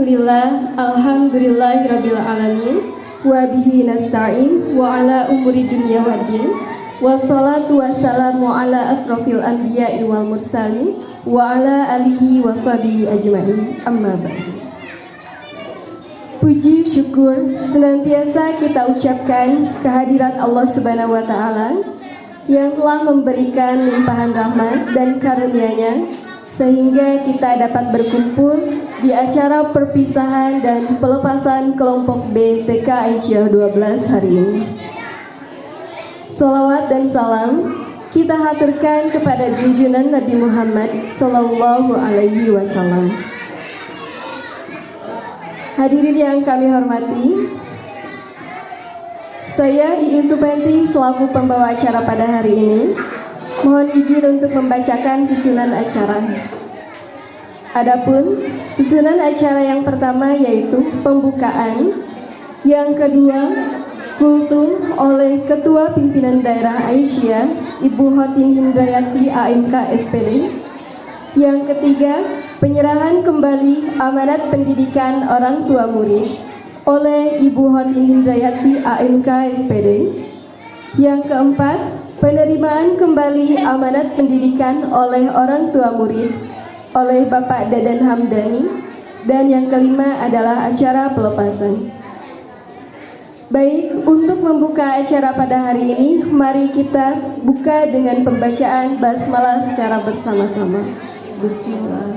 Alhamdulillahirabbil alamin wa bihi nasta'in wa ala umuri dunya waddin wassalatu wassalamu ala asrofil anbiya'i wal mursalin wa ala alihi wa sahbihi ajma'in amma ba'du. Puji syukur senantiasa kita ucapkan kehadirat Allah Subhanahu wa taala yang telah memberikan limpahan rahmat dan karunia-Nya sehingga kita dapat berkumpul di acara perpisahan dan pelepasan kelompok B TK Aisyah 12 hari ini. Sholawat dan salam kita haturkan kepada junjungan Nabi Muhammad Sallallahu Alaihi Wasallam. Hadirin yang kami hormati, saya Iin Supenti selaku pembawa acara pada hari ini mohon izin untuk membacakan susunan acara. Adapun susunan acara yang pertama yaitu pembukaan, yang kedua kultum oleh Ketua Pimpinan Daerah Aisyah Ibu Hotin Hindrayati AMK SPD, yang ketiga penyerahan kembali amanat pendidikan orang tua murid oleh Ibu Hotin Hindrayati AMK SPD, yang keempat penerimaan kembali amanat pendidikan oleh orang tua murid oleh Bapak Dadan Hamdani, dan yang kelima adalah acara pelepasan. Baik, untuk membuka acara pada hari ini, mari kita buka dengan pembacaan basmalah secara bersama-sama. Bismillah.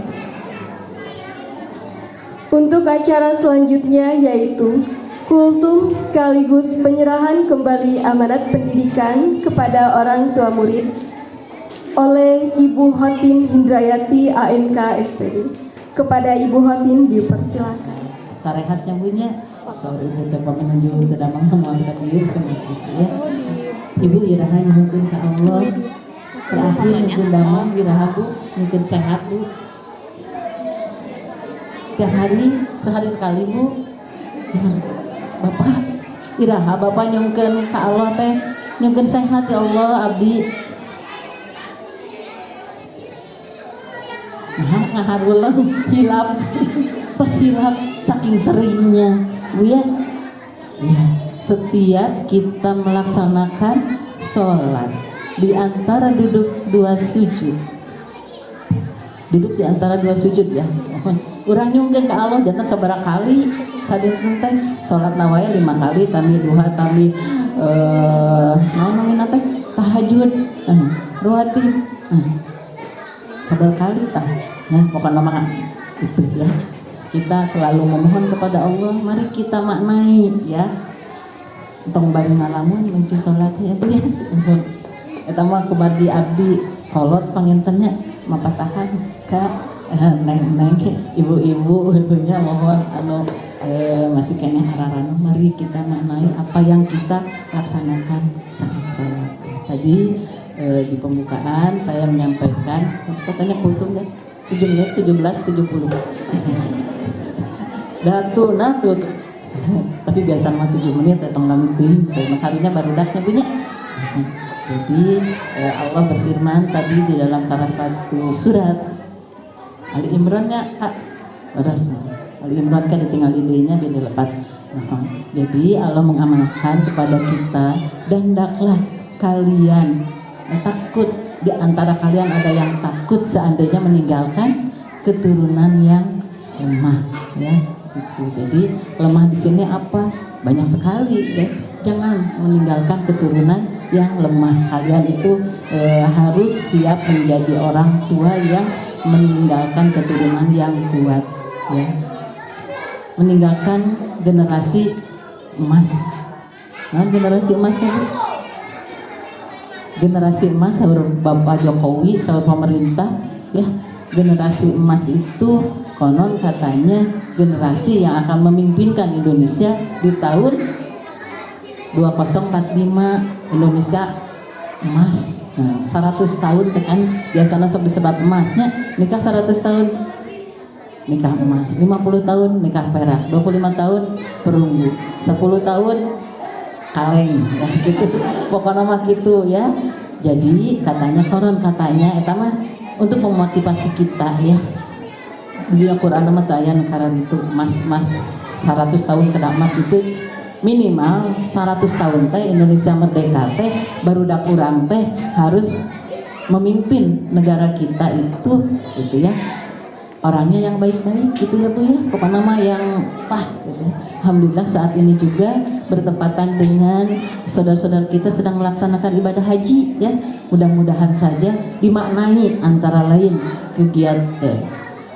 Untuk acara selanjutnya yaitu kultum sekaligus penyerahan kembali amanat pendidikan kepada orang tua murid oleh Ibu Hotin Hindrayati AMK SPD. Kepada Ibu Hotin dipersilakan. Sarehatnya punya, sorry ibu coba menunjuk tidak mengangkat diri seperti itu ya. Ibu iraha mungkin ke Allah, terakhir mungkin damai, iraha bu, mungkin sehat bu. Tiap hari, sehari sekali bu. Ya. Bapak, iraha Bapak nyungkeun ka Allah teh, nyungkeun sehat ya Allah abdi. Nah, ngaharuleun hilap. Tos hilap saking seringnya, Bu ya. Ya, setiap kita melaksanakan sholat di antara duduk dua sujud. Duduk di antara dua sujud ya. Urang nyungkeun ka Allah jantan sabaraha kali. Sadinten teh salat nawaya 5 kali, tami duha, tami naon namina teh tahajud, rawatib, sabar kali tah ya, pokoknya mah itu ya. Kita selalu memohon kepada Allah, mari kita maknai ya, tong bari ngalamun menuju salat ya Bu ya. Eta mah kumardi abdi kolot pangintennya mapatahan ka neng ibu-ibu nya mohon anu masih kayaknya hararana, mari kita maknai apa yang kita laksanakan saat sholat. Tadi di pembukaan saya menyampaikan katanya kultum ya 7 menit 17.70 datu nah tuh tapi biasa mah 7 menit datang lamiting saya harinya baru daknya punya. Jadi Allah berfirman tadi di dalam salah satu surat Ali Imran ya Ali Imran kan ditinggal idenya dia dilepat. Jadi Allah mengamanahkan kepada kita, dan hendaklah kalian takut, di antara kalian ada yang takut seandainya meninggalkan keturunan yang lemah ya gitu. Jadi lemah di sini apa? Banyak sekali ya. Jangan meninggalkan keturunan yang lemah. Kalian itu harus siap menjadi orang tua yang meninggalkan keturunan yang kuat ya. Meninggalkan generasi emas. Nah, generasi emas tadi. Generasi emas saur Bapak Jokowi, saur pemerintah ya. Generasi emas itu konon katanya generasi yang akan memimpinkan Indonesia di tahun 2045 Indonesia emas. Nah, 100 tahun tekan biasanya sok disebat emasnya, nikah 100 tahun nikah emas, 50 tahun nikah perak, 25 tahun perunggu, 10 tahun kaleng ya gitu. Pokoknya mah gitu ya. Jadi katanya koron katanya eta mah untuk memotivasi kita ya. di Al-Quran nama tayan karena itu mas 100 tahun kena emas itu minimal 100 tahun teh Indonesia merdeka teh baru kurang teh harus memimpin negara kita itu gitu ya, orangnya yang baik-baik gitu ya Bu ya, pokoknya nama yang gitu. Alhamdulillah saat ini juga bertepatan dengan saudara-saudara kita sedang melaksanakan ibadah haji ya, mudah-mudahan saja dimaknai antara lain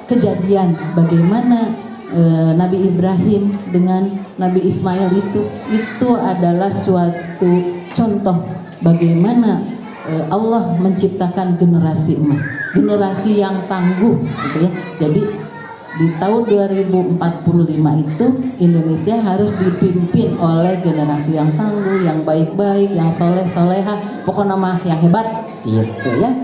kejadian bagaimana Nabi Ibrahim dengan Nabi Ismail itu adalah suatu contoh bagaimana Allah menciptakan generasi emas, generasi yang tangguh gitu ya. Jadi di tahun 2045 itu Indonesia harus dipimpin oleh generasi yang tangguh, yang baik-baik, yang soleh-solehah, pokoknya mah yang hebat gitu ya.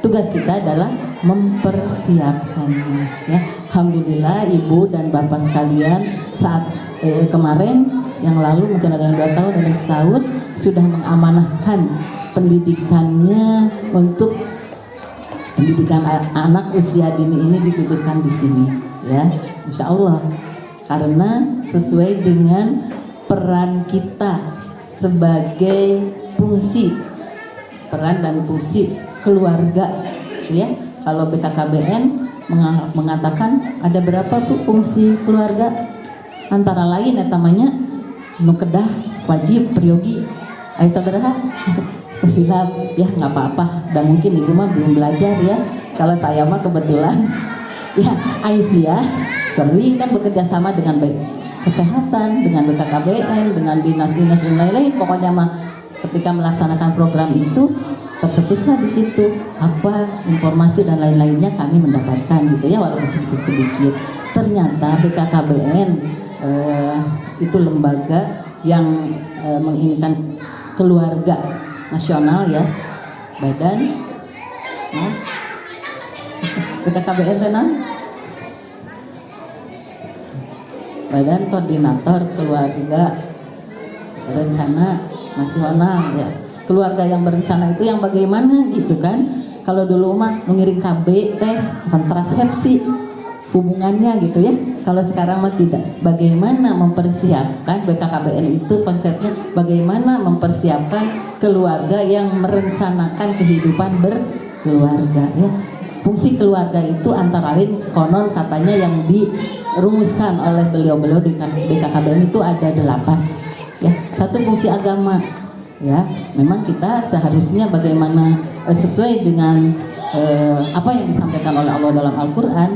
Tugas kita adalah mempersiapkannya ya. Alhamdulillah Ibu dan Bapak sekalian saat kemarin yang lalu mungkin ada yang 2 tahun, ada yang setahun sudah mengamanahkan pendidikannya untuk pendidikan anak usia dini ini dititipkan di sini ya, Insya Allah, karena sesuai dengan peran kita sebagai peran dan fungsi keluarga ya. Kalau BKKBN mengatakan ada berapa Bu fungsi keluarga, antara lain namanya nukedah wajib periogi sabaraha silap ya, nggak apa-apa, dan mungkin ibu mah belum belajar ya. Kalau saya mah kebetulan ya Aisyah sering kan bekerja sama dengan kesehatan, dengan BKKBN, dengan dinas-dinas dan lain-lain, pokoknya mah ketika melaksanakan program itu tercetuslah di situ apa informasi dan lain-lainnya kami mendapatkan gitu ya, walaupun sedikit-sedikit. Ternyata BKKBN itu lembaga yang menginginkan keluarga nasional ya, badan BKKBN tenang, Badan Koordinator Keluarga Berencana Nasional ya. Keluarga yang berencana itu yang bagaimana gitu kan. Kalau dulu mah mengiring KB teh kontrasepsi hubungannya gitu ya. Kalau sekarang mah tidak. Bagaimana mempersiapkan BKKBN itu konsepnya bagaimana mempersiapkan keluarga yang merencanakan kehidupan berkeluarga ya. Fungsi keluarga itu antara lain konon katanya yang dirumuskan oleh beliau-beliau di BKKBN itu ada 8 ya. 1 fungsi agama ya, memang kita seharusnya bagaimana sesuai dengan apa yang disampaikan oleh Allah dalam Al-Quran,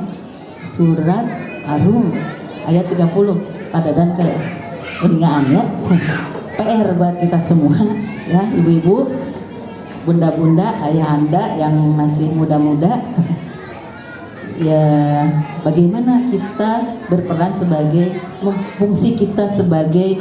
surat Ar-Rum ayat 30 pada dan ke peningaan ya. PR buat kita semua ya, ibu-ibu, bunda-bunda, ayahanda yang masih muda-muda ya, bagaimana kita berperan sebagai fungsi kita sebagai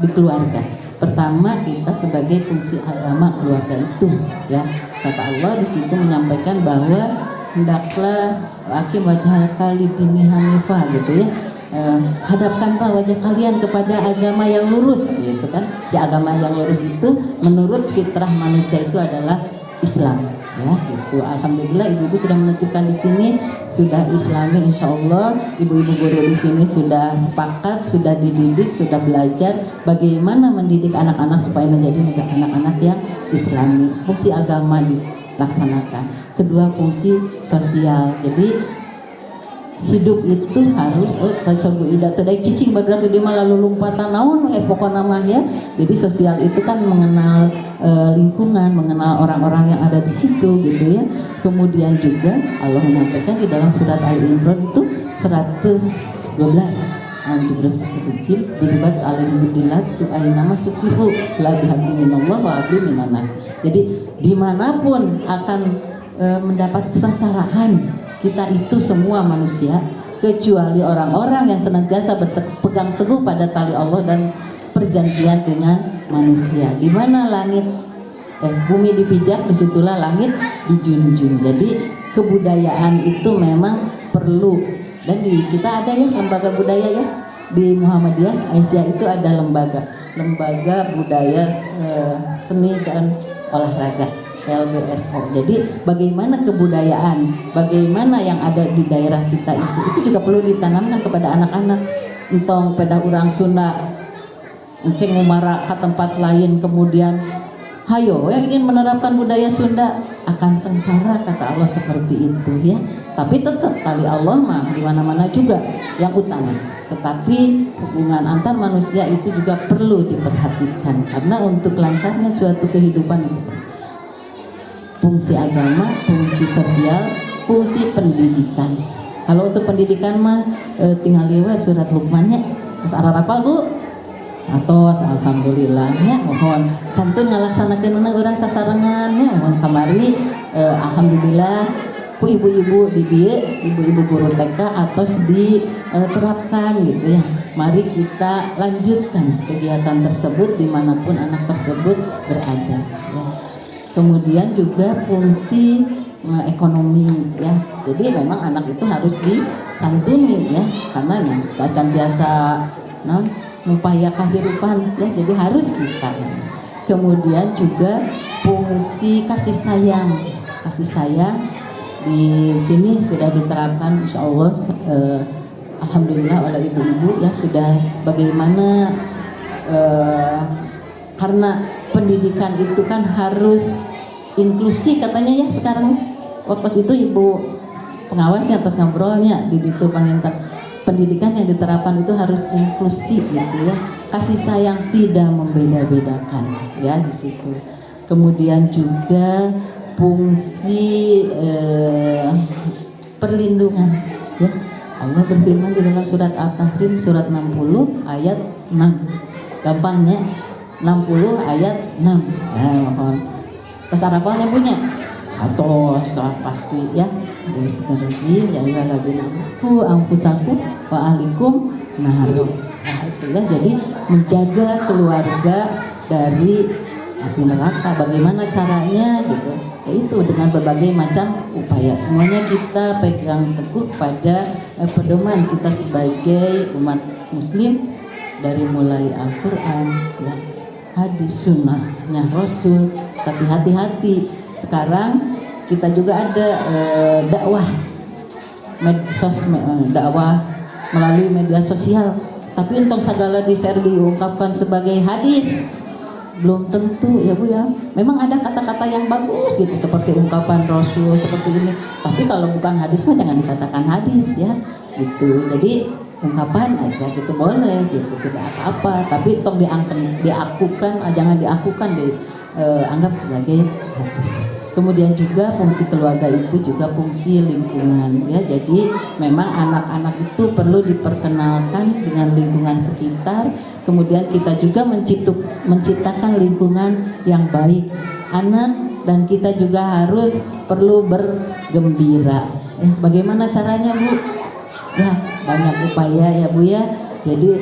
di keluarga. Pertama kita sebagai fungsi agama keluarga itu ya, kata Allah di situ menyampaikan bahwa hendaklah akim wajah kali dini hanifah gitu ya, hadapkanlah wajah kalian kepada agama yang lurus gitu kan ya. Agama yang lurus itu menurut fitrah manusia itu adalah Islam ya gitu. Alhamdulillah ibu-ibu sudah menentukan di sini, sudah Islami, insya Allah ibu-ibu guru di sini sudah sepakat, sudah dididik, sudah belajar bagaimana mendidik anak-anak supaya menjadi anak-anak yang Islami. Fungsi agama dilaksanakan. Kedua, fungsi sosial. Jadi hidup itu harus tasabu ida tedai cicing badak di lalu lompatan naon pokoknya mah ya. Jadi sosial itu kan mengenal lingkungan, mengenal orang-orang yang ada di situ gitu ya. Kemudian juga Allah menyampaikan di dalam surat Ali Imran itu 112 diribat alaihi bidilat tu aynama sukihu la bihabdi minallah wa abdi minanas. Jadi dimanapun akan mendapat kesengsaraan kita itu semua manusia, kecuali orang-orang yang senantiasa berpegang teguh pada tali Allah dan perjanjian dengan manusia. Di mana langit bumi dipijak, disitulah langit dijunjung. Jadi kebudayaan itu memang perlu, dan di kita ada ya lembaga budaya ya, di Muhammadiyah Aisyah itu ada lembaga budaya seni dan olahraga LBSO. Jadi bagaimana kebudayaan, bagaimana yang ada di daerah kita itu juga perlu ditanamkan kepada anak-anak. Entong pada orang Sunda mungkin ngumara ke tempat lain, kemudian hayo yang ingin menerapkan budaya Sunda akan sengsara, kata Allah seperti itu ya. Tapi tetap tali Allah mah di mana-mana juga yang utama. Tetapi hubungan antar manusia itu juga perlu diperhatikan karena untuk lancarnya suatu kehidupan itu fungsi agama, fungsi sosial, fungsi pendidikan. Kalau untuk pendidikan mah tinggal lewat surat Luqmannya. Terus arah apa Bu? Atos alhamdulillah ya, mohon kantun ngalaksanakeun urang sasarengan ya, mohon kamari alhamdulillah ku ibu-ibu di dieu, ibu-ibu guru TK atos diterapkan gitu ya. Mari kita lanjutkan kegiatan tersebut dimanapun anak tersebut berada ya. Kemudian juga fungsi ekonomi ya. Jadi memang anak itu harus disantuni ya, karena yang bacan biasa upaya kehidupan ya, jadi harus kita. Kemudian juga fungsi kasih sayang di sini sudah diterapkan insya Allah alhamdulillah oleh ibu-ibu ya, sudah bagaimana karena pendidikan itu kan harus inklusi katanya ya sekarang. Waktu itu ibu pengawasnya atas ngobrolnya di itu pengintan pendidikan yang diterapkan itu harus inklusif gitu ya, kasih sayang tidak membeda-bedakan ya di situ. Kemudian juga fungsi perlindungan ya. Allah berfirman di dalam surat At-Tahrim surat 60 ayat 6. Gampangnya 60 ayat 6. Nah, mohon. Terus harapannya punya atau pasti ya. Bismillahirrahmanirrahim ya ayyuhalladzina amanu anfusakum wa ahlikum nar. Nah, itu ya, jadi menjaga keluarga dari api neraka. Bagaimana caranya gitu? Yaitu dengan berbagai macam upaya. Semuanya kita pegang teguh pada pedoman kita sebagai umat muslim dari mulai Al-Qur'an ya, hadis sunnahnya Rasul. Tapi hati-hati sekarang kita juga ada dakwah dakwah melalui media sosial, tapi untuk segala di-share diungkapkan sebagai hadis belum tentu ya Bu ya. Memang ada kata-kata yang bagus gitu seperti ungkapan Rasul seperti ini, tapi kalau bukan hadis mah jangan dikatakan hadis ya gitu. Jadi ungkapan aja gitu boleh gitu, tidak apa-apa, tapi tong diakukan, jangan diakukan dianggap sebagai hadis. Kemudian juga fungsi keluarga itu juga fungsi lingkungan ya. Jadi memang anak-anak itu perlu diperkenalkan dengan lingkungan sekitar. Kemudian kita juga menciptakan lingkungan yang baik anak, dan kita juga harus perlu bergembira ya. Bagaimana caranya Bu? Ya banyak upaya ya Bu ya. Jadi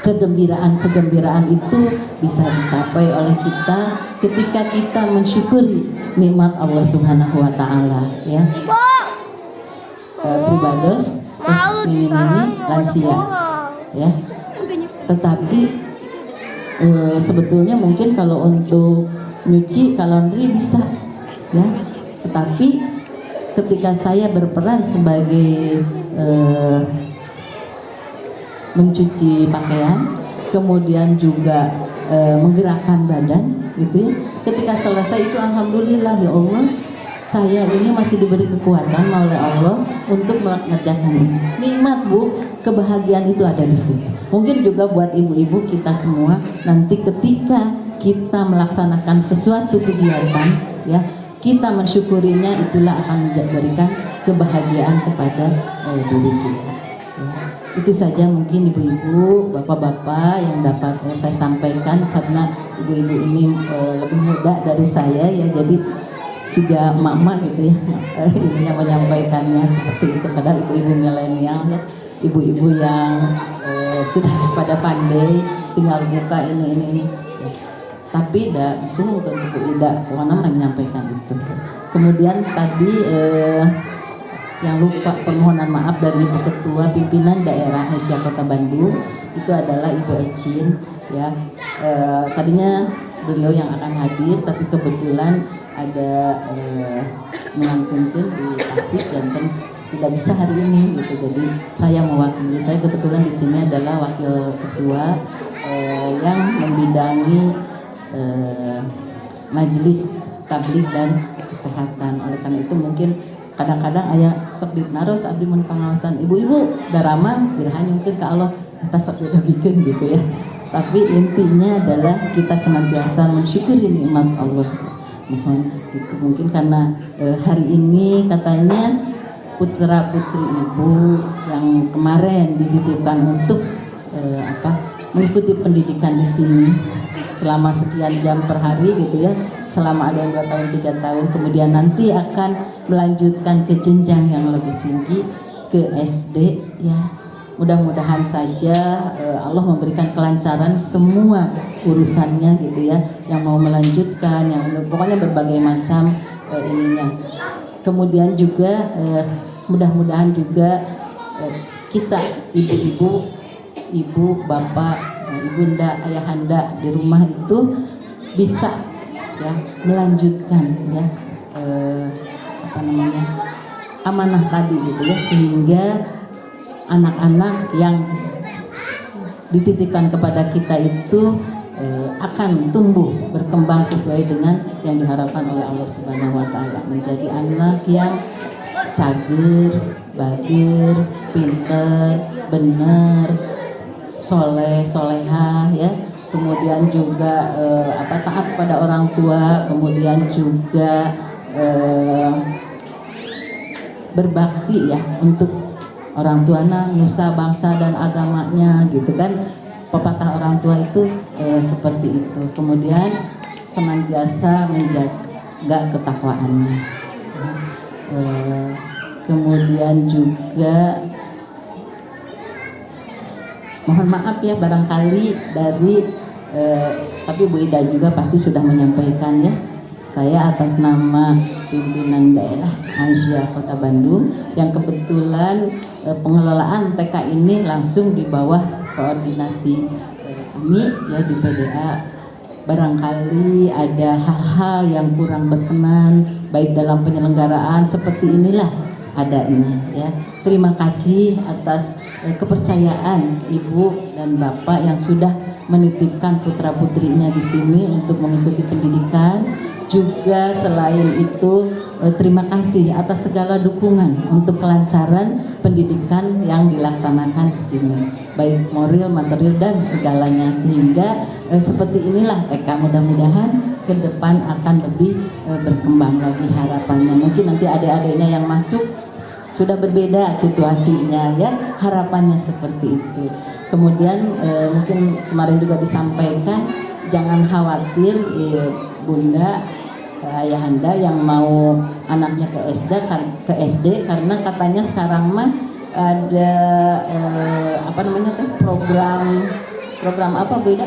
kegembiraan itu bisa dicapai oleh kita ketika kita mensyukuri nikmat Allah Subhanahu wa taala ya. Pribados terus ini lansia ya. Tetapi sebetulnya mungkin kalau untuk nyuci laundry bisa ya. Tetapi ketika saya berperan sebagai mencuci pakaian, kemudian juga menggerakkan badan gitu ya. Ketika selesai itu alhamdulillah ya Allah, saya ini masih diberi kekuatan oleh Allah untuk mengerjakan ini. Nikmat Bu, kebahagiaan itu ada di sini. Mungkin juga buat ibu-ibu kita semua, nanti ketika kita melaksanakan sesuatu kegiatan ya, kita mensyukurinya, itulah akan memberikan kebahagiaan kepada diri kita ya. Itu saja mungkin ibu-ibu, bapak-bapak yang dapat saya sampaikan, karena ibu-ibu ini lebih muda dari saya ya, jadi siga mama gitu ya, ininya menyampaikannya seperti itu. Padahal ibu-ibu milenial ya, ibu-ibu yang sudah pada pandai tinggal buka ini ya. Tapi tidak disuruh untuk tidak pokoknya menyampaikan itu. Kemudian tadi yang lupa permohonan maaf dari Ibu Ketua Pimpinan Daerah Aisyah Kota Bandung itu adalah Ibu Ecin ya. Tadinya beliau yang akan hadir, tapi kebetulan ada melantunkan di Tasik dan tidak bisa hari ini gitu. Jadi saya mewakili, saya kebetulan di sini adalah wakil ketua yang membidangi majelis tabligh dan kesehatan. Oleh karena itu mungkin kadang-kadang aya sok ditnaros abdi mun pangaosan ibu-ibu darama gerahan mungkin ke Allah kita sok dibagikeun gitu ya. Tapi intinya adalah kita senantiasa mensyukuri nikmat Allah. Mohon itu mungkin karena hari ini katanya putra putri ibu yang kemarin dititipkan untuk mengikuti pendidikan di sini selama sekian jam per hari gitu ya, selama ada yang 2 tahun 3 tahun, kemudian nanti akan melanjutkan ke jenjang yang lebih tinggi ke SD ya. Mudah-mudahan saja Allah memberikan kelancaran semua urusannya gitu ya, yang mau melanjutkan, yang pokoknya berbagai macam ininya. Kemudian juga mudah-mudahan juga kita ibu-ibu, ibu, bapak, ibunda, ayahanda di rumah itu bisa ya melanjutkan ya amanah tadi gitu ya, sehingga anak-anak yang dititipkan kepada kita itu akan tumbuh berkembang sesuai dengan yang diharapkan oleh Allah Subhanahu wa taala, menjadi anak yang cager, bagir, pinter, benar, soleh, solehah ya. Kemudian juga taat pada orang tua, kemudian juga berbakti ya untuk orang tuanya, nusa, bangsa dan agamanya gitu kan. Pepatah orang tua itu seperti itu. Kemudian senantiasa menjaga ketakwaannya. Kemudian juga mohon maaf ya barangkali dari tapi Bu Ida juga pasti sudah menyampaikan ya. Saya atas nama pimpinan daerah Aisyah Kota Bandung yang kebetulan pengelolaan TK ini langsung di bawah koordinasi kami ya di PDA. Barangkali ada hal-hal yang kurang berkenan baik dalam penyelenggaraan seperti inilah adanya ya. Terima kasih atas kepercayaan Ibu dan Bapak yang sudah menitipkan putra-putrinya di sini untuk mengikuti pendidikan. Juga selain itu terima kasih atas segala dukungan untuk kelancaran pendidikan yang dilaksanakan di sini, baik moral, material dan segalanya, sehingga seperti inilah TK mudah-mudahan ke depan akan lebih berkembang lagi harapannya. Mungkin nanti adik-adiknya yang masuk sudah berbeda situasinya ya, harapannya seperti itu. Kemudian mungkin kemarin juga disampaikan jangan khawatir Bunda, ayahanda yang mau anaknya ke SD karena katanya sekarang mah ada program apa Beda?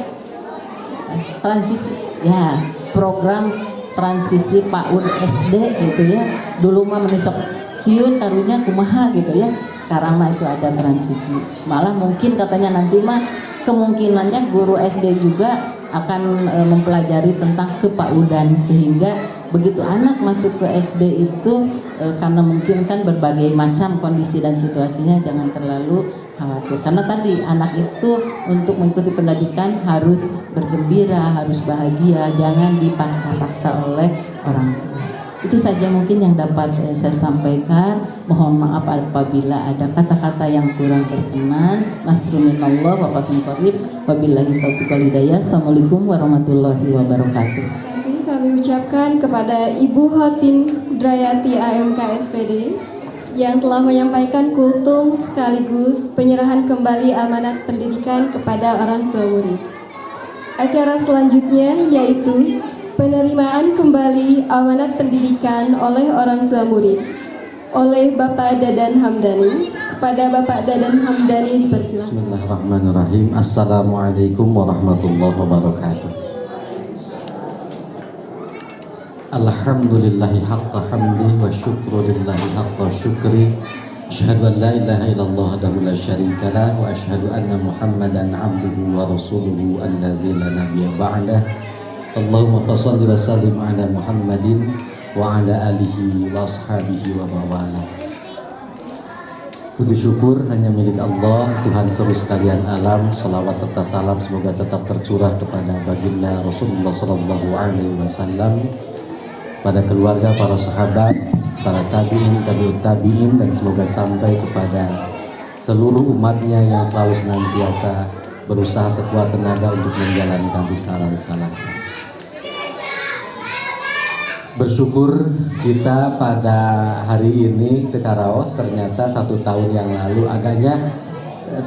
Transisi ya, program transisi PAUD SD gitu ya. Dulu mah menisok siun karunya kumaha gitu ya. Sekarang mah itu ada transisi. Malah mungkin katanya nanti mah kemungkinannya guru SD juga akan mempelajari tentang kepaudan, sehingga begitu anak masuk ke SD itu karena mungkin kan berbagai macam kondisi dan situasinya, jangan terlalu khawatir. Karena tadi anak itu untuk mengikuti pendidikan harus bergembira, harus bahagia, jangan dipaksa-paksa oleh orang tua. Itu saja mungkin yang dapat saya sampaikan. Mohon maaf apabila ada kata-kata yang kurang berkenan. Nasrunillah wa fathun qarib. Wabillahi taufiq wal hidayah. Assalamualaikum warahmatullahi wabarakatuh. Terima kasih kami ucapkan kepada Ibu Hotin Drayati AMK SPD yang telah menyampaikan kultum sekaligus penyerahan kembali amanat pendidikan kepada orang tua murid. Acara selanjutnya yaitu penerimaan kembali amanat pendidikan oleh orang tua murid oleh Bapak Dadan Hamdani. Kepada Bapak Dadan Hamdani dipersilakan. Bismillahirrahmanirrahim. Assalamualaikum warahmatullahi wabarakatuh. Alhamdulillahi haqqa hamdi wa syukru lillahi haqqa syukri. Asyhadu an la ilaha illallah wahdahu la syarika lah wa asyhadu anna Muhammadan abduhu wa rasuluhu allazi la nabiyya ba'dah. Allahumma fassalli wa sallim ala Muhammadin wa ala alihi wa ashabihi wa mawala. Puji syukur hanya milik Allah, Tuhan seluruh sekalian alam. Salawat serta salam semoga tetap tercurah kepada baginda Rasulullah Sallallahu Alaihi Wasallam, pada keluarga, para sahabat, para tabiin, tabiut tabiin, dan semoga sampai kepada seluruh umatnya yang selalu senantiasa berusaha sekuat tenaga untuk menjalankan risalah-risalahnya. Bersyukur kita pada hari ini Tekaraos ternyata 1 tahun yang lalu agaknya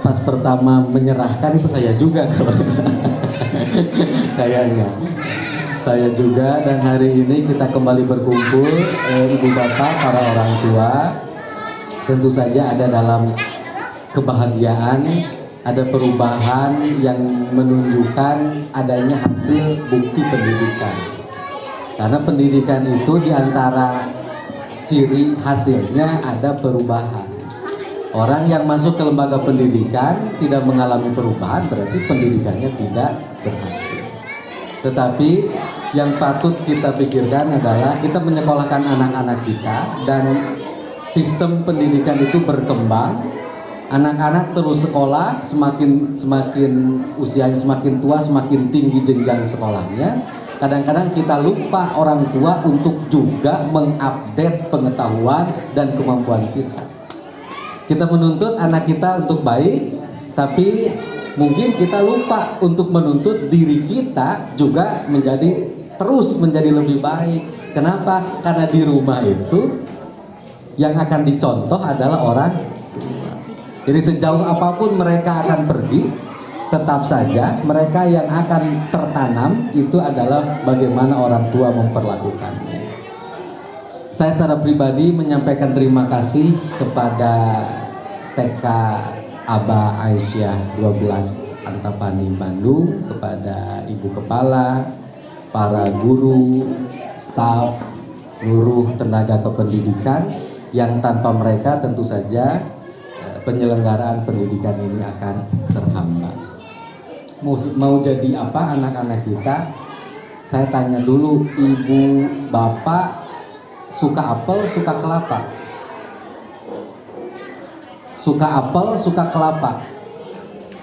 pas pertama menyerahkan itu saya juga kalau kayaknya saya juga, dan hari ini kita kembali berkumpul ibu bapak, para orang tua, tentu saja ada dalam kebahagiaan, ada perubahan yang menunjukkan adanya hasil bukti pendidikan. Karena pendidikan itu diantara ciri hasilnya ada perubahan. Orang yang masuk ke lembaga pendidikan tidak mengalami perubahan berarti pendidikannya tidak berhasil. Tetapi yang patut kita pikirkan adalah kita menyekolahkan anak-anak kita dan sistem pendidikan itu berkembang. Anak-anak terus sekolah, semakin usianya semakin tua, semakin tinggi jenjang sekolahnya. Kadang-kadang kita lupa orang tua untuk juga mengupdate pengetahuan dan kemampuan kita. Kita menuntut anak kita untuk baik, tapi mungkin kita lupa untuk menuntut diri kita juga terus menjadi lebih baik. Kenapa? Karena di rumah itu yang akan dicontoh adalah orang tua. Jadi sejauh apapun mereka akan pergi, tetap saja mereka yang akan tertanam itu adalah bagaimana orang tua memperlakukannya. Saya secara pribadi menyampaikan terima kasih kepada TK Aba Aisyah 12 Antapani Bandung, kepada Ibu Kepala, para guru, staf, seluruh tenaga kependidikan yang tanpa mereka tentu saja penyelenggaraan pendidikan ini akan terhambat. Mau jadi apa anak-anak kita? Saya tanya dulu, ibu bapak suka apel, suka kelapa? Suka apel, suka kelapa?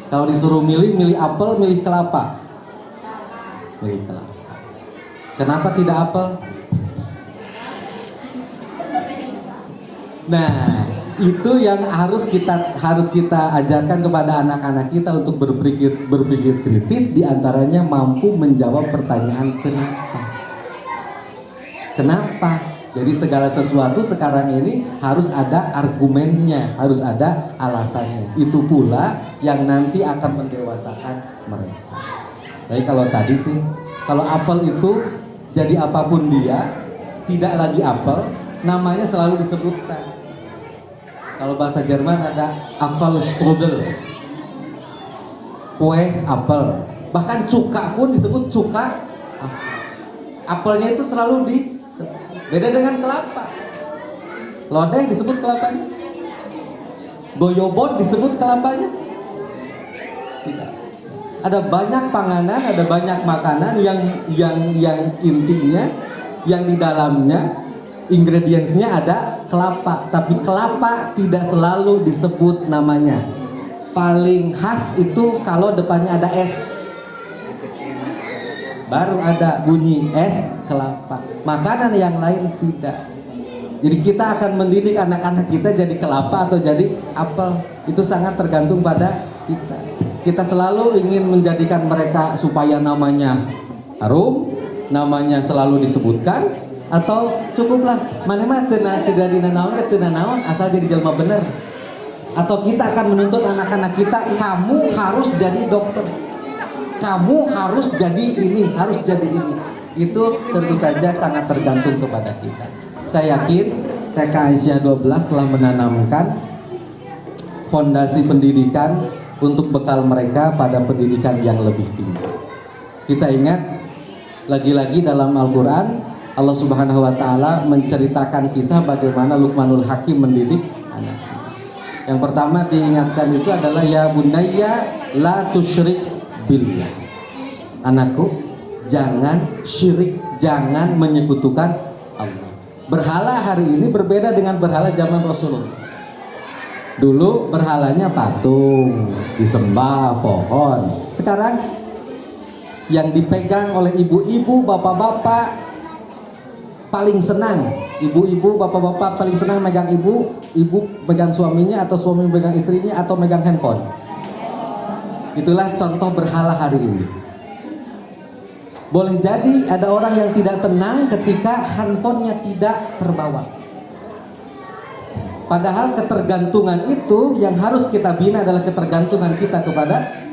Kalau disuruh milih apel, milih kelapa? Milih kelapa. Kenapa tidak apel? Nah, itu yang harus kita ajarkan kepada anak-anak kita untuk berpikir kritis, diantaranya mampu menjawab pertanyaan kenapa. Jadi segala sesuatu sekarang ini harus ada argumennya, harus ada alasannya. Itu pula yang nanti akan mendewasakan mereka. Jadi kalau tadi sih, kalau apel itu jadi apapun dia, tidak lagi apel, namanya selalu disebutkan. Kalau bahasa Jerman ada Apfelstrudel, kue apel. Bahkan cuka pun disebut cuka apel. Apelnya itu selalu disebut. Beda dengan kelapa. Lodeh disebut kelapanya. Goyobot disebut kelapanya. Tidak. Ada banyak panganan, ada banyak makanan yang intinya, yang di dalamnya ingredientsnya ada kelapa, tapi kelapa tidak selalu disebut namanya. Paling khas itu kalau depannya ada es, baru ada bunyi es kelapa. Makanan yang lain tidak. Jadi kita akan mendidik anak-anak kita jadi kelapa atau jadi apel, itu sangat tergantung pada kita. Kita selalu ingin menjadikan mereka supaya namanya harum, namanya selalu disebutkan, atau cukuplah mana mah tidak dinanaon asal jadi jelma bener. Atau kita akan menuntut anak-anak kita, kamu harus jadi dokter, kamu harus jadi ini, harus jadi ini. Itu tentu saja sangat tergantung kepada kita. Saya yakin TK Aisyah 12 telah menanamkan fondasi pendidikan untuk bekal mereka pada pendidikan yang lebih tinggi. Kita ingat lagi-lagi dalam Al-Quran, Allah Subhanahu wa Ta'ala menceritakan kisah bagaimana Luqmanul Hakim mendidik anaknya. Yang pertama diingatkan itu adalah ya bunayya la tusyrik billah. Anakku, jangan syirik, jangan menyekutukan Allah. Berhala hari ini berbeda dengan berhala zaman Rasulullah. Dulu berhalanya patung, disembah, pohon. Sekarang yang dipegang oleh ibu-ibu, bapak-bapak paling senang. Ibu-ibu, bapak-bapak paling senang megang ibu megang suaminya, atau suami megang istrinya, atau megang handphone. Itulah contoh berhala hari ini. Boleh jadi ada orang yang tidak tenang ketika handphonenya tidak terbawa. Padahal ketergantungan itu yang harus kita bina adalah ketergantungan kita kepada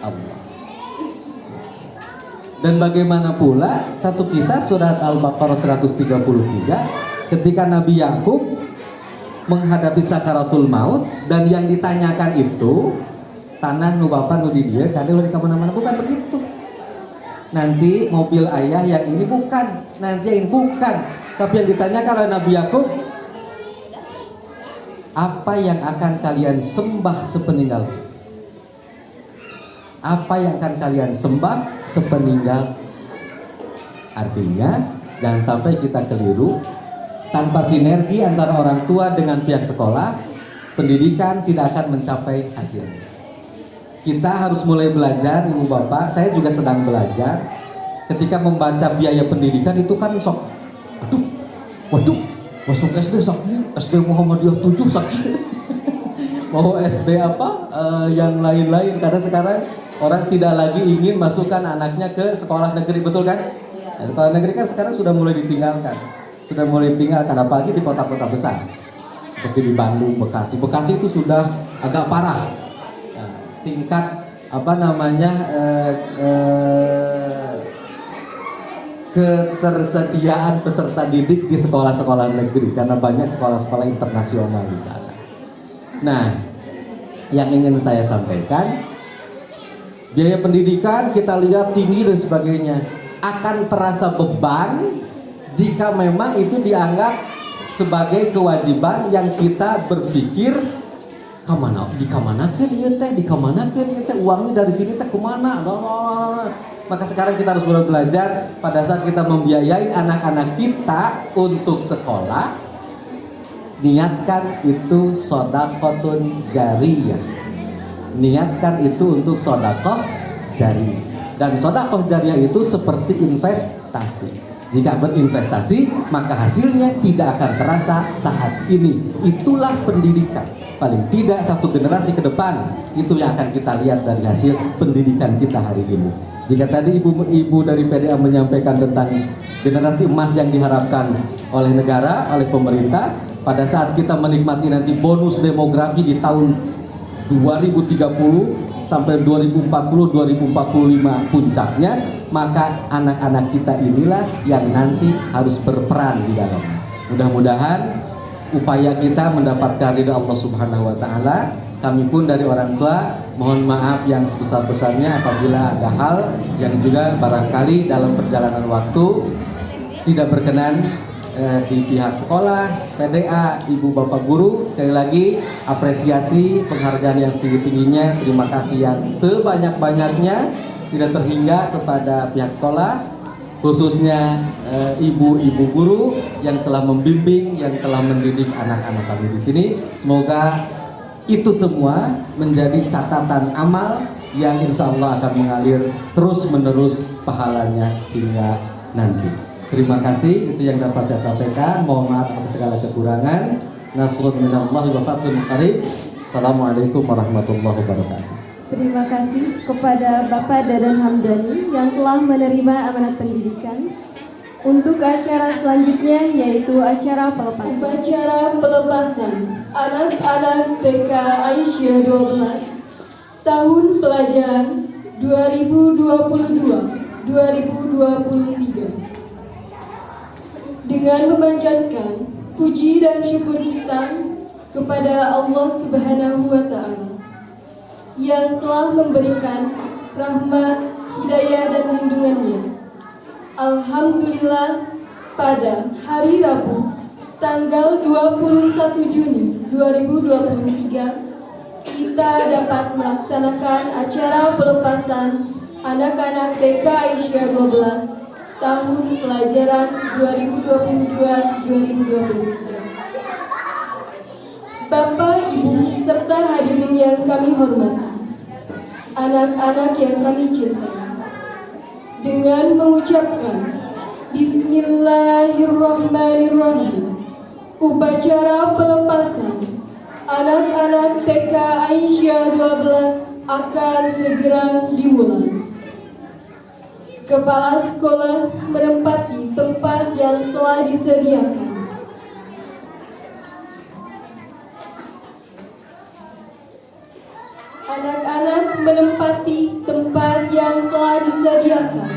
Allah. Dan bagaimana pula satu kisah surat Al-Baqarah 133 ketika Nabi Yakub menghadapi sakaratul maut, dan yang ditanyakan itu tanah nu bapa nu di dieu kade di kemana-mana, bukan begitu. Nanti mobil ayah yang ini bukan, nanti yang ini bukan, tapi yang ditanyakan oleh Nabi Yakub, apa yang akan kalian sembah sepeninggal? Apa yang akan kalian sembah sepeninggal? Artinya jangan sampai kita keliru. Tanpa sinergi antara orang tua dengan pihak sekolah, pendidikan tidak akan mencapai hasil. Kita harus mulai belajar, ibu bapak. Saya juga sedang belajar. Ketika membaca biaya pendidikan itu kan sok, waduh, masuk SD sakit, SD Muhammadiyah 7 sakit. Mau SD apa, yang lain-lain. Karena sekarang orang tidak lagi ingin masukkan anaknya ke sekolah negeri, betul kan? Nah, sekolah negeri kan sekarang sudah mulai ditinggalkan. Apalagi di kota-kota besar seperti di Bandung, Bekasi. Bekasi itu sudah agak parah. Nah, tingkat ketersediaan peserta didik di sekolah-sekolah negeri, karena banyak sekolah-sekolah internasional di sana. Nah, yang ingin saya sampaikan, biaya pendidikan kita lihat tinggi dan sebagainya, akan terasa beban jika memang itu dianggap sebagai kewajiban yang kita berpikir dikamanakeun ieu teh, uangnya dari sini teh kemana? Maka sekarang kita harus mulai belajar pada saat kita membiayai anak-anak kita untuk sekolah, niatkan itu shadaqatun jariyah. Niatkan itu untuk shadaqah jariyah. Dan shadaqah jariyah itu seperti investasi. Jika berinvestasi, maka hasilnya tidak akan terasa saat ini. Itulah pendidikan. Paling tidak satu generasi ke depan, itu yang akan kita lihat dari hasil pendidikan kita hari ini. Jika tadi ibu-ibu dari PDA menyampaikan tentang generasi emas yang diharapkan oleh negara, oleh pemerintah, pada saat kita menikmati nanti bonus demografi di tahun 2030 sampai 2040-2045 puncaknya, maka anak-anak kita inilah yang nanti harus berperan di dalam. Mudah-mudahan upaya kita mendapatkan ridha Allah Subhanahu wa taala. Kami pun dari orang tua mohon maaf yang sebesar-besarnya apabila ada hal yang juga barangkali dalam perjalanan waktu tidak berkenan di pihak sekolah, PDA, ibu bapak guru. Sekali lagi apresiasi, penghargaan yang setinggi-tingginya, terima kasih yang sebanyak-banyaknya tidak terhingga kepada pihak sekolah, khususnya ibu-ibu guru yang telah membimbing, yang telah mendidik anak-anak kami di sini. Semoga itu semua menjadi catatan amal yang insya Allah akan mengalir terus-menerus pahalanya hingga nanti. Terima kasih, itu yang dapat saya sampaikan. Mohon maaf atas segala kekurangan. Nasrun minallahi wa fathun qarib. Assalamualaikum warahmatullahi wabarakatuh. Terima kasih kepada Bapak Dadan Hamdani yang telah menerima amanat pendidikan. Untuk acara selanjutnya yaitu acara pelepasan. Upacara pelepasan anak-anak TK Aisyah 12 tahun pelajaran 2022-2023. Dengan memanjatkan puji dan syukur kita kepada Allah Subhanahu wa taala yang telah memberikan rahmat, hidayah dan lindungannya. Alhamdulillah, pada hari Rabu tanggal 21 Juni 2023 kita dapat melaksanakan acara pelepasan anak-anak TK Aisyah 12 tahun pelajaran 2022-2023. Bapak, Ibu, serta hadirin yang kami hormati, anak-anak yang kami cintai, dengan mengucapkan Bismillahirrahmanirrahim, upacara pelepasan anak-anak TK Aisyah 12 akan segera dimulai. Kepala sekolah menempati tempat yang telah disediakan. Anak-anak menempati tempat yang telah disediakan.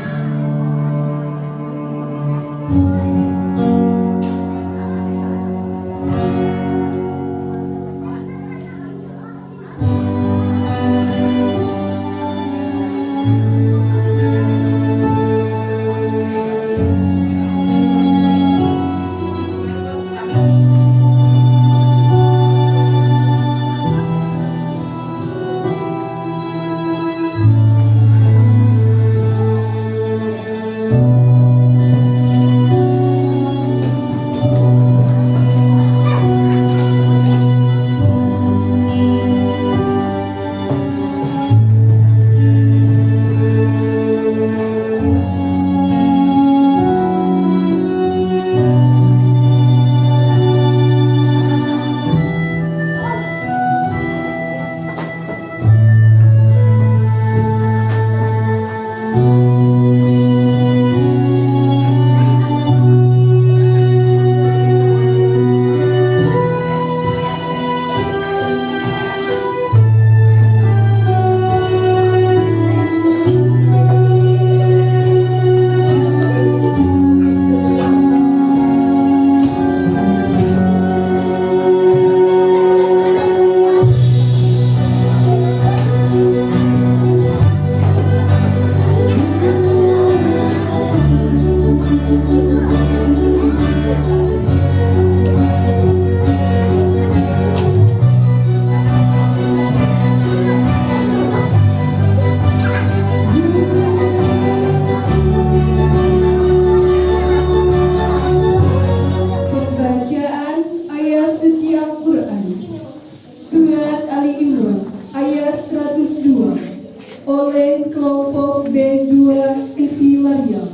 Surat Ali Imran ayat 102 oleh kelompok B2 Siti Maryam.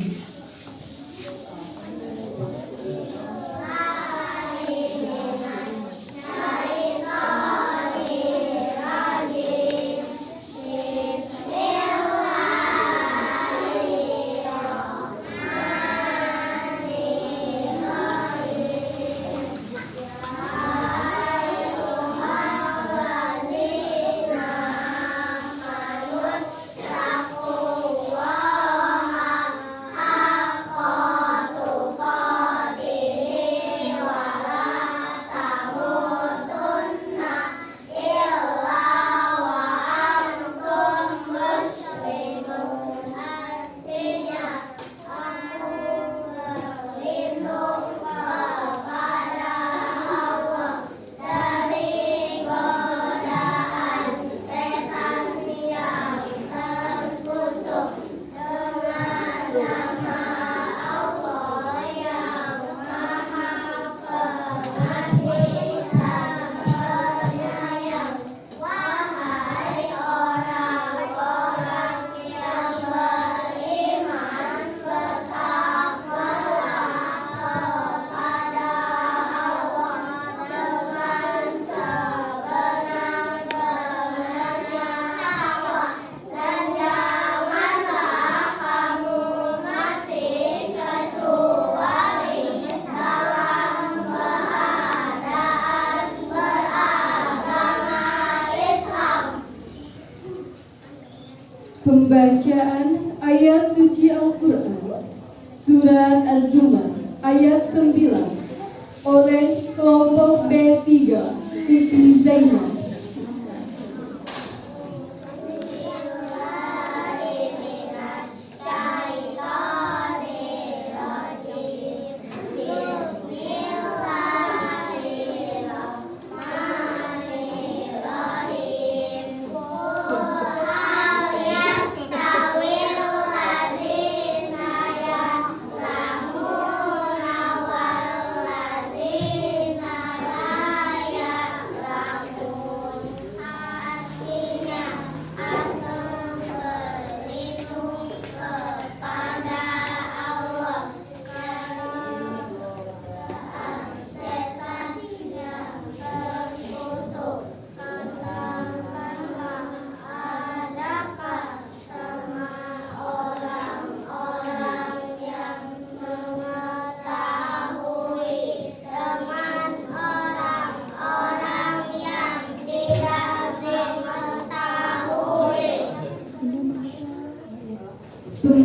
Pembacaan ayat suci Al-Quran Surat Az-Zumar ayat 9 oleh kelompok B3 Siti Zainab.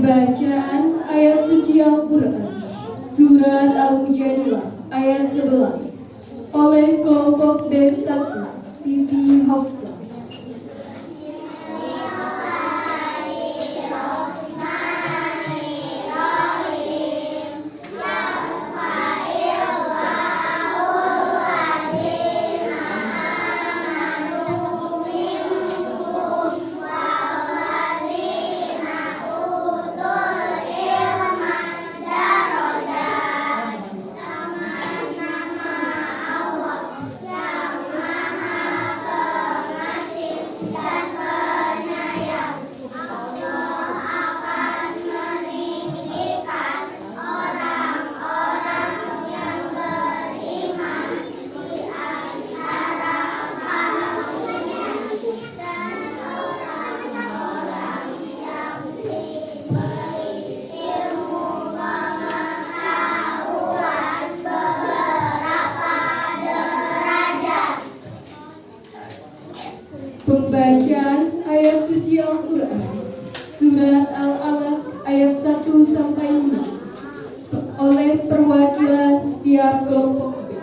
Pembacaan ayat suci Al-Quran Surat Al-Mujadilah ayat 11 oleh kelompok B1 Siti Hafsah. Pembacaan ayat suci Al-Quran Surat Al-Alaq ayat 1-5 oleh perwakilan setiap kelompok B.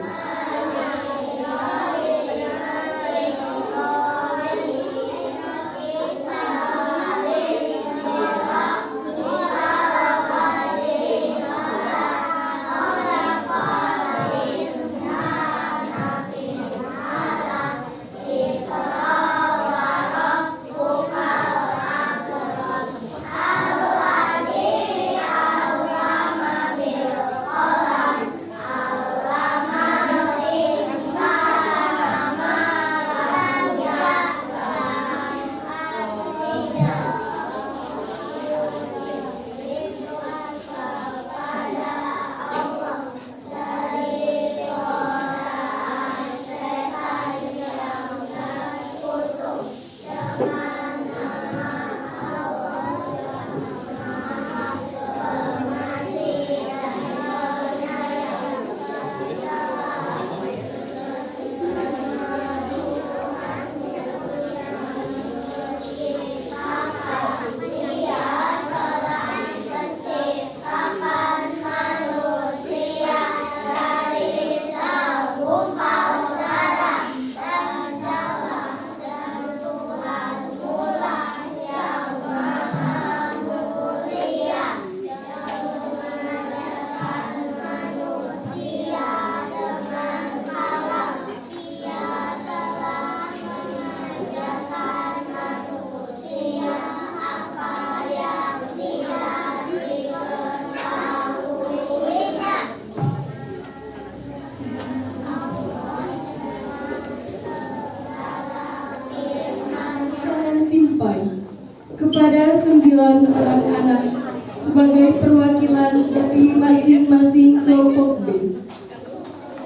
Kepada 9 orang anak sebagai perwakilan dari masing-masing kelompok B.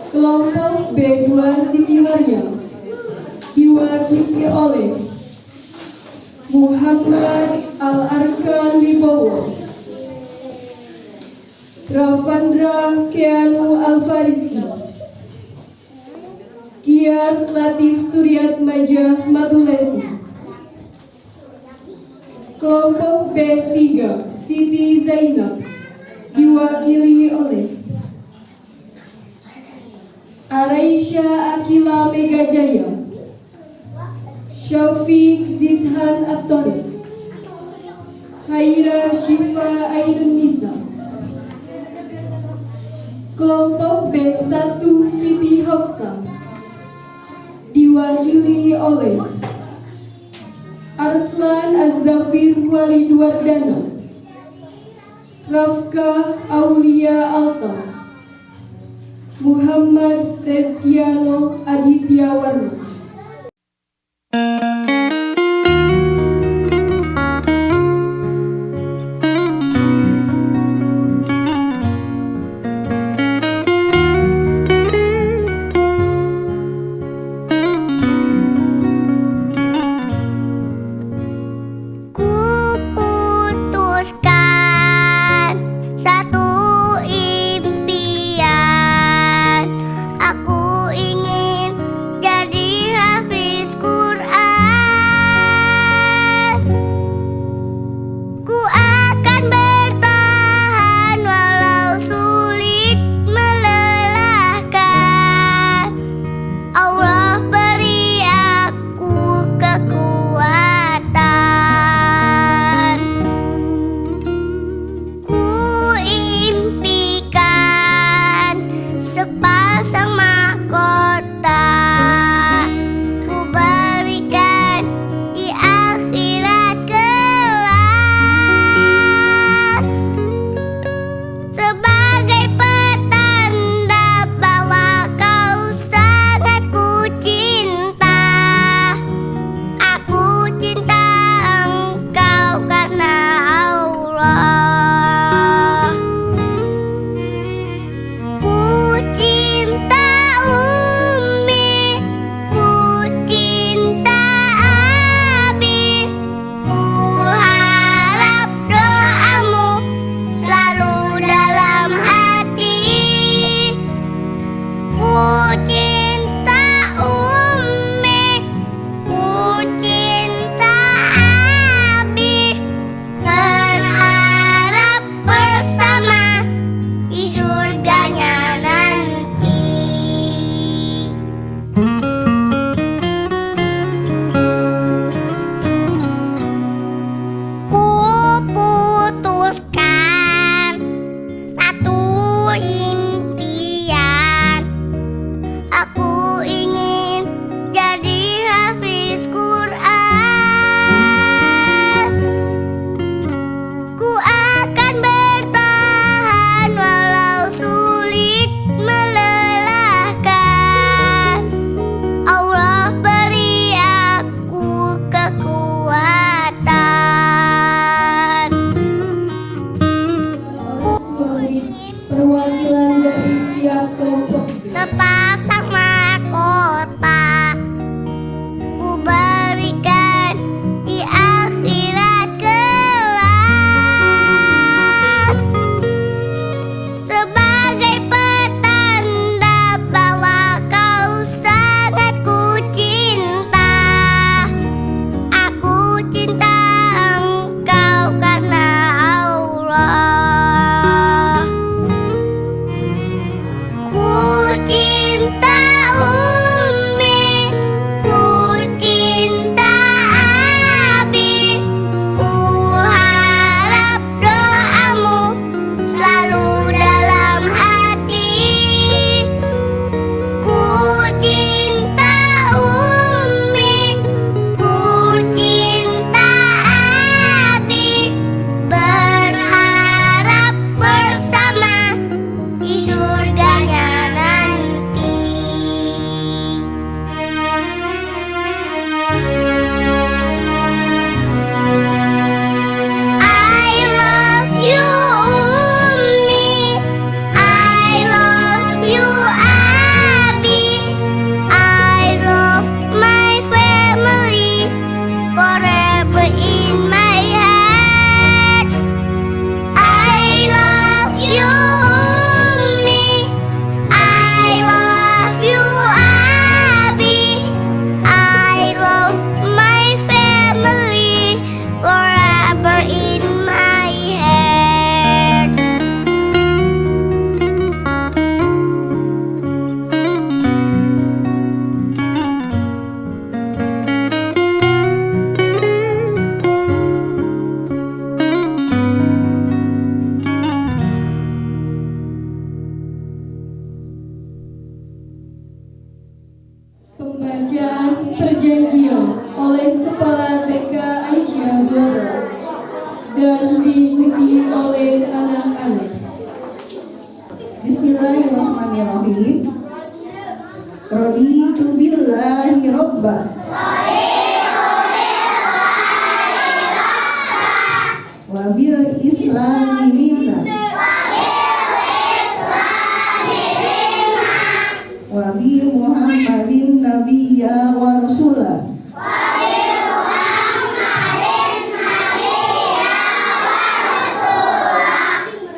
Kelompok B2 Siti Maryam diwakili oleh Muhammad Al-Arkan Wibowo, Ravandra Keanu Al-Fariski, Kias Latif Suryatmaja Matulesi. Kelompok B3 Siti Zainab diwakili oleh Araisha Akila Megajaya, Syafiq Zizhan At-Tariq, Khaira Syifa Ainun Nisa. Kelompok B1 Siti Hafsah diwakili oleh Arslan Az-Zafir Walid Wardana, Rafka Aulia Altaf, Muhammad Rezkiano Aditya Warna. Aku ingin jadi Pembacaan perjanjian oleh Kepala TK Aisyah 12 dan diikuti oleh anak-anak. Bismillahirrahmanirrahim. Raditu billahi robba wa bil islami dinan wa bi Muhammadin nabiyya wa rasulah.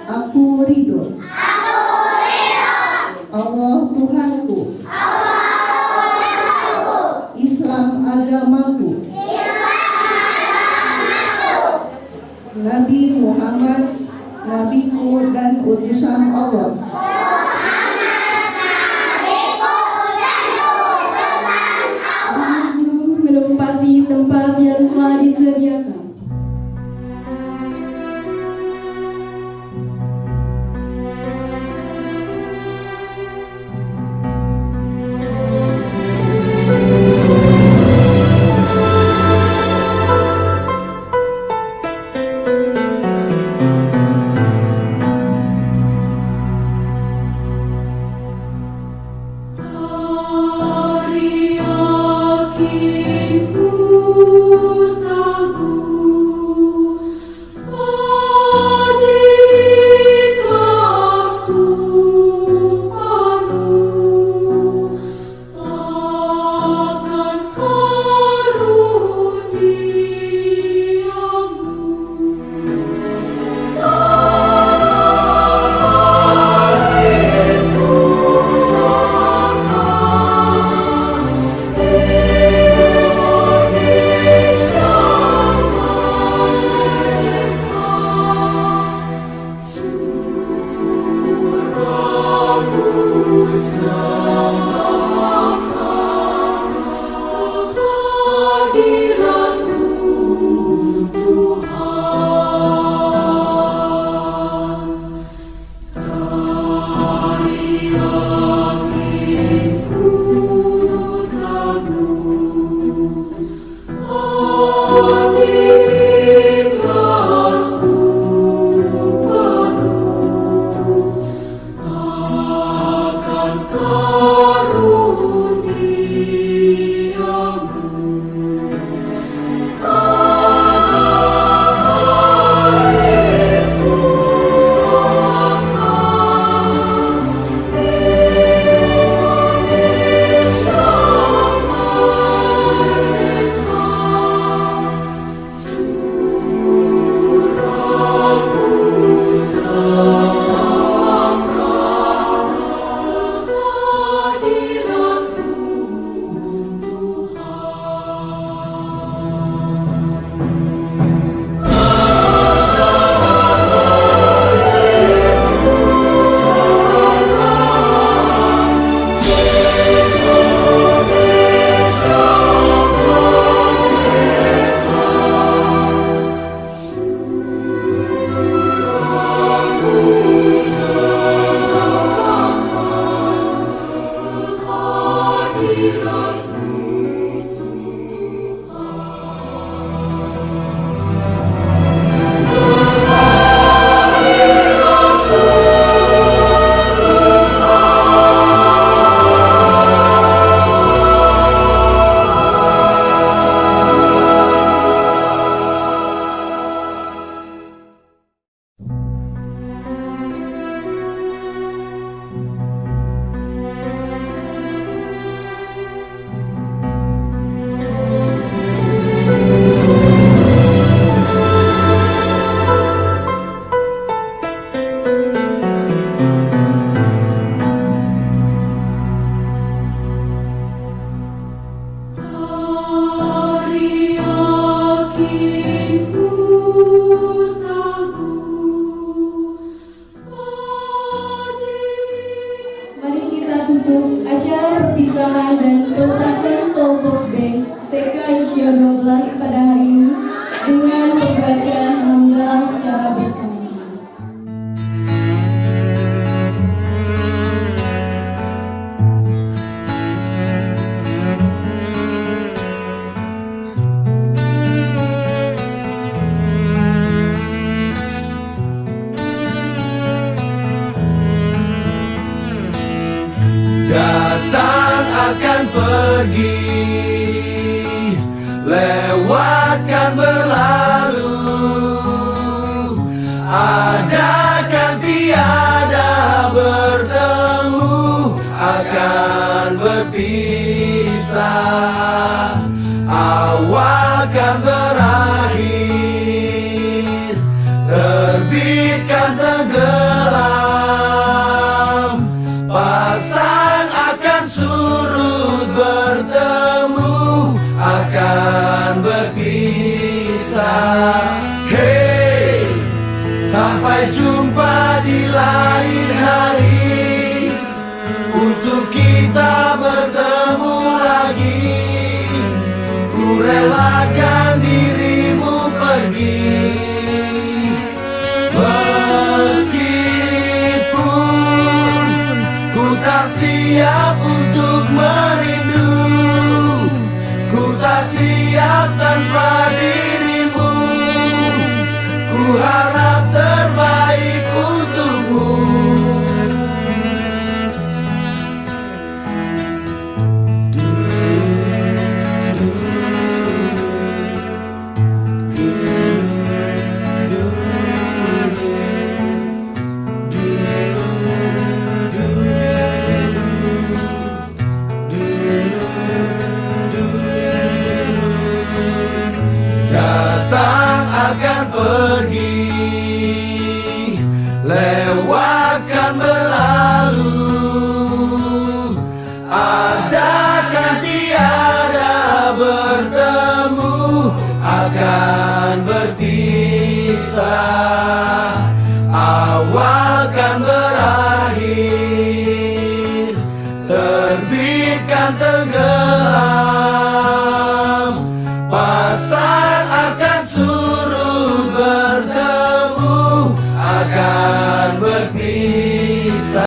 Aku ridho Allah Tuhanku, Islam agamaku, Nabi Muhammad nabiku dan utusan Allah. Guru menempati tempat yang telah disediakan. perpisahan dan pelepasan kelompok B TK Aisyah 12 pada hari ini dengan pembacaan hamdalah secara bersama-sama. pergi, lewatkan berlalu, adakan tiada bertemu, akan berpisah, awalkan berakhir, terbitkan tenggelam, pasang akan surut, bertemu akan berpisah. Hey, sampai jumpa di lain hari, untuk kita bertemu lagi. Ku relakan dirimu pergi, meskipun ku tak siap untuk merindu, ku tak siap tanpa dirimu, ku harap terbaik untukmu. Datang akan pergi,